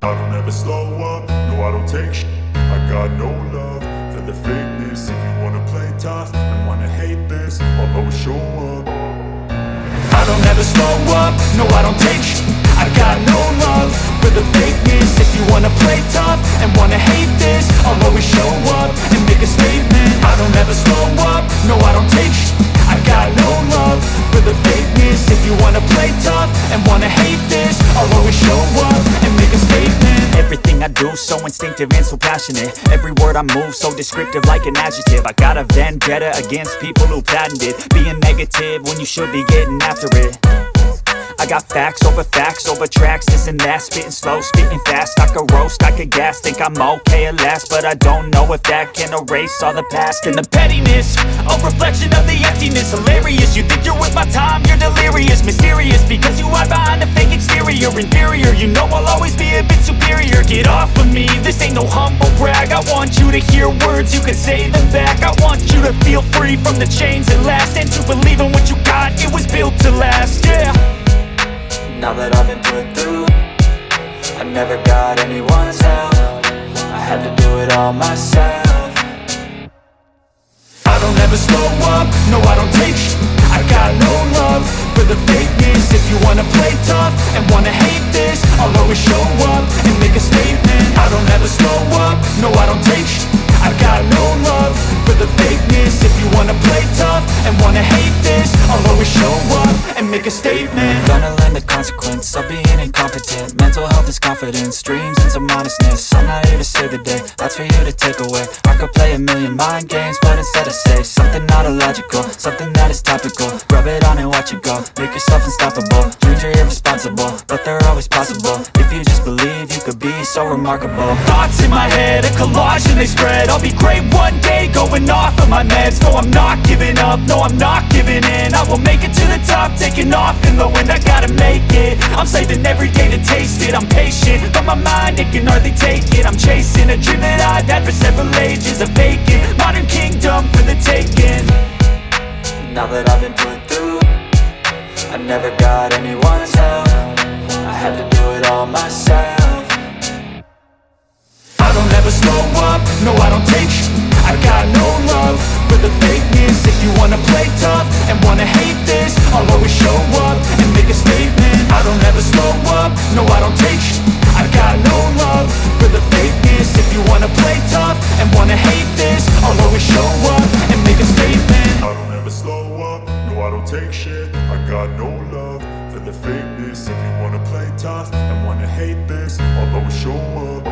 I don't ever slow up, no I don't take shit. I got no love for the fakeness. If you wanna play tough and wanna hate this, I'll always show up. I don't ever slow up, no I don't take shit. I got no love for the fakeness. If you wanna play tough and wanna hate this, I'll always show up and make a statement. I don't ever slow up, no I don't take shit. I got no love for the fakeness. If you wanna play tough and wanna hate this, I'll always show up and make a statement. Everything I do so instinctive and so passionate. Every word I move so descriptive like an adjective. I got a vendetta against people who patented being negative when you should be getting after it. I got facts over tracks, this and that. Spitting slow, spitting fast. I could roast, I could gas. Think I'm okay at last, but I don't know if that can erase all the past. And the pettiness, a reflection of the emptiness. Hilarious, you think you're with my time, you're delirious. Mysterious, because you hide behind a fake exterior. Inferior, you know I'll always be a bit superior. Get off of me, this ain't no humble brag. I want you to hear words, you can say them back. I want you to feel free from the chains that last, and to believe in what you got, it was built to last, yeah. Now that I've been put through, I never got anyone's help. I had to do it all myself. I don't ever slow up, no I don't take shit. I got no love for the fakeness. If you wanna play tough and wanna hate this, I'll always show up and make a statement. I don't ever slow up, no I don't take shit. I got no love for the fakeness. If you wanna play tough and wanna hate this, I'll always show up and make a statement. Gonna learn the consequence of being incompetent. Mental health is confidence, dreams and some honestness. I'm not here to save the day, that's for you to take away. I could play a million mind games, but instead I say something not illogical, something that is topical. Rub it on and watch it go, make yourself unstoppable. Dreams are irresponsible, but they're always possible. If you just believe, you could be so remarkable. Thoughts in my head, a collage and they spread. I'll be great one day, going off of my meds. No, I'm not giving up, no, I'm not giving in. I will make it to the top, taking off in the wind. I gotta make it, I'm saving every day to taste it. I'm patient, but my mind, it can hardly take it. I'm chasing a dream that I've had for several ages. A vacant, modern kingdom for the taking. Now that I've been put through, I never got anyone's help. I had to do it all myself. I don't ever slow up, no I don't take shit. I got no love for the fakeness. If you wanna play tough and wanna hate this, I'll always show up and make a statement. I don't ever slow up, no I don't take shit. I got no love for the fakeness. If you wanna play tough and wanna hate this, I'll always show up and make a statement. I don't ever slow up, no I don't take shit. I got no love for the fakeness. If you wanna play tough and wanna hate this, I'll always show up.